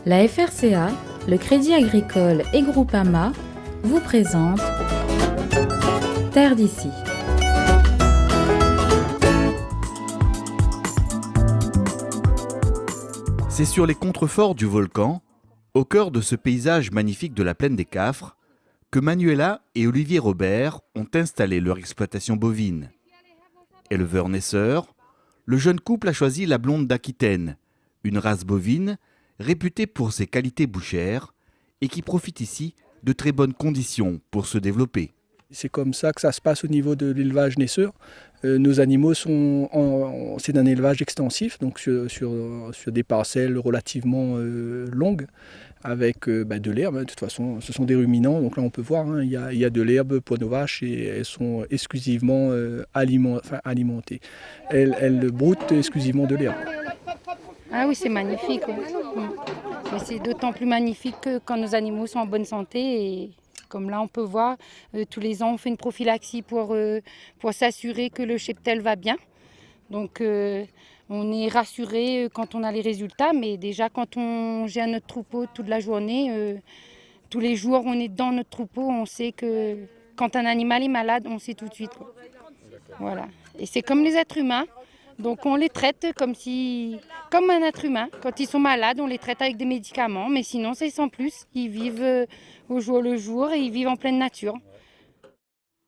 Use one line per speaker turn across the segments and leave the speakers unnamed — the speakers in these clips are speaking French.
La FRCA, le Crédit Agricole et Groupama vous présentent Terre d'ici.
C'est sur les contreforts du volcan, au cœur de ce paysage magnifique de la plaine des Cafres, que Manuela et Olivier Robert ont installé leur exploitation bovine. Éleveur-naisseur, le jeune couple a choisi la blonde d'Aquitaine, une race bovine réputée pour ses qualités bouchères et qui profite ici de très bonnes conditions pour se développer.
C'est comme ça que ça se passe au niveau de l'élevage naisseur. Nos animaux c'est un élevage extensif, donc sur des parcelles relativement longues, avec de l'herbe. De toute façon, ce sont des ruminants, donc là on peut voir, il y a de l'herbe pour nos vaches et elles sont exclusivement alimentées. Elles broutent exclusivement de l'herbe.
Ah oui, c'est magnifique. Oui. Mais c'est d'autant plus magnifique que quand nos animaux sont en bonne santé. Et comme là, on peut voir, tous les ans, on fait une prophylaxie pour s'assurer que le cheptel va bien. Donc, on est rassuré quand on a les résultats. Mais déjà, quand on gère notre troupeau toute la journée, tous les jours, on est dans notre troupeau, on sait que quand un animal est malade, on sait tout de suite. Quoi. Voilà. Et c'est comme les êtres humains. Donc on les traite comme un être humain. Quand ils sont malades, on les traite avec des médicaments, mais sinon c'est sans plus. Ils vivent au jour le jour et ils vivent en pleine nature.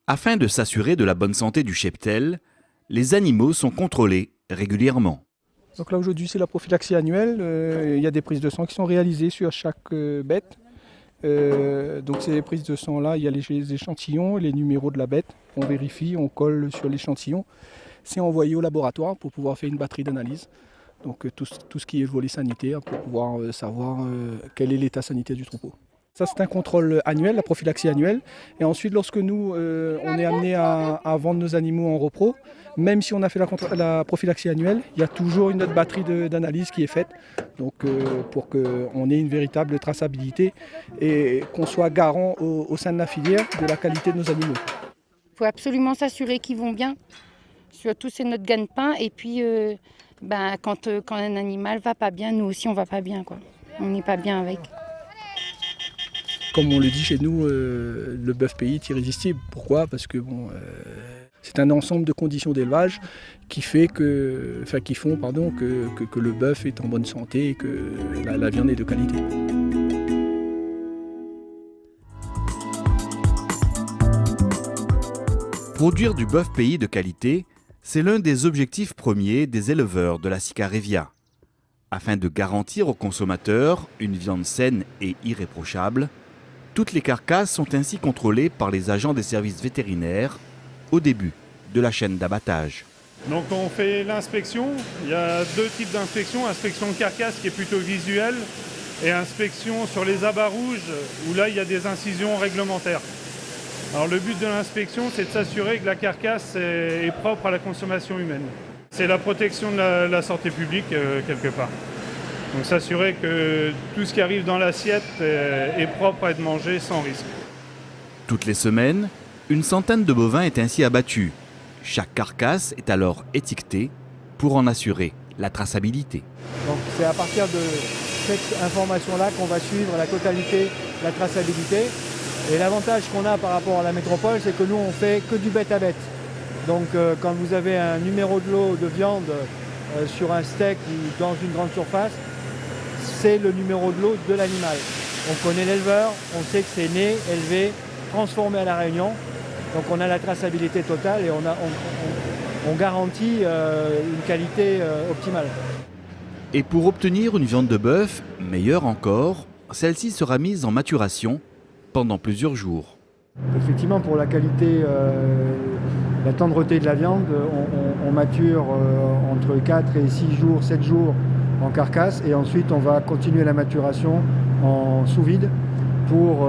Afin de s'assurer de la bonne santé du cheptel, les animaux sont contrôlés régulièrement.
Donc là aujourd'hui c'est la prophylaxie annuelle. Il y a des prises de sang qui sont réalisées sur chaque bête. Donc ces prises de sang là, il y a les échantillons, les numéros de la bête. On vérifie, on colle sur l'échantillon. C'est envoyé au laboratoire pour pouvoir faire une batterie d'analyse. Donc tout ce qui est volet sanitaire pour pouvoir savoir quel est l'état sanitaire du troupeau. Ça c'est un contrôle annuel, la prophylaxie annuelle. Et ensuite lorsque nous on est amené à vendre nos animaux en repro, même si on a fait la prophylaxie annuelle, il y a toujours une autre batterie d'analyse qui est faite. Donc pour qu'on ait une véritable traçabilité et qu'on soit garant au sein de la filière de la qualité de nos animaux.
Il faut absolument s'assurer qu'ils vont bien. Surtout, c'est notre gagne-pain. Et puis, quand un animal va pas bien, nous aussi, on va pas bien. Quoi. On n'est pas bien avec.
Comme on le dit chez nous, le bœuf pays est irrésistible. Pourquoi ? Parce que c'est un ensemble de conditions d'élevage qui font que le bœuf est en bonne santé et que la viande est de qualité.
Produire du bœuf pays de qualité, c'est l'un des objectifs premiers des éleveurs de la Sicarevia. Afin de garantir aux consommateurs une viande saine et irréprochable, toutes les carcasses sont ainsi contrôlées par les agents des services vétérinaires au début de la chaîne d'abattage.
Donc on fait l'inspection, il y a deux types d'inspection, inspection de carcasse qui est plutôt visuelle et inspection sur les abats rouges où là il y a des incisions réglementaires. Alors le but de l'inspection, c'est de s'assurer que la carcasse est propre à la consommation humaine. C'est la protection de la santé publique quelque part. Donc s'assurer que tout ce qui arrive dans l'assiette est propre à être mangé sans risque.
Toutes les semaines, une centaine de bovins est ainsi abattue. Chaque carcasse est alors étiquetée pour en assurer la traçabilité.
Donc c'est à partir de cette information-là qu'on va suivre la totalité, la traçabilité. Et l'avantage qu'on a par rapport à la métropole, c'est que nous, on fait que du bête à bête. Donc quand vous avez un numéro de lot de viande sur un steak ou dans une grande surface, c'est le numéro de lot de l'animal. On connaît l'éleveur, on sait que c'est né, élevé, transformé à La Réunion. Donc on a la traçabilité totale et on garantit une qualité optimale.
Et pour obtenir une viande de bœuf, meilleure encore, celle-ci sera mise en maturation pendant plusieurs jours.
Effectivement, pour la qualité, la tendreté de la viande, on mature entre 4 et 6 jours, 7 jours en carcasse et ensuite on va continuer la maturation en sous-vide pour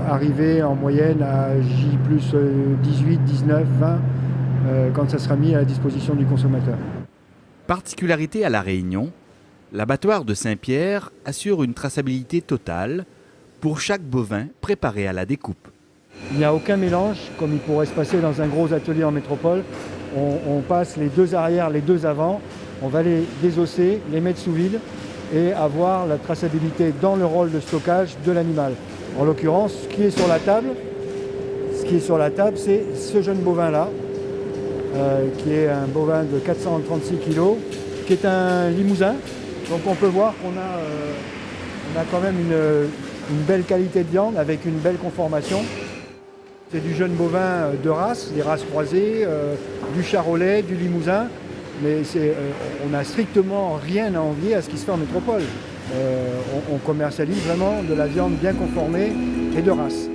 arriver en moyenne à J plus 18, 19, 20 quand ça sera mis à la disposition du consommateur.
Particularité à La Réunion, l'abattoir de Saint-Pierre assure une traçabilité totale pour chaque bovin préparé à la découpe.
Il n'y a aucun mélange, comme il pourrait se passer dans un gros atelier en métropole. On passe les deux arrières, les deux avant, on va les désosser, les mettre sous vide et avoir la traçabilité dans le rôle de stockage de l'animal. En l'occurrence, ce qui est sur la table, c'est ce jeune bovin-là, qui est un bovin de 436 kg, qui est un limousin. Donc on peut voir qu'on a quand même une belle qualité de viande avec une belle conformation. C'est du jeune bovin de race, des races croisées, du charolais, du limousin, mais on n'a strictement rien à envier à ce qui se fait en métropole. On commercialise vraiment de la viande bien conformée et de race.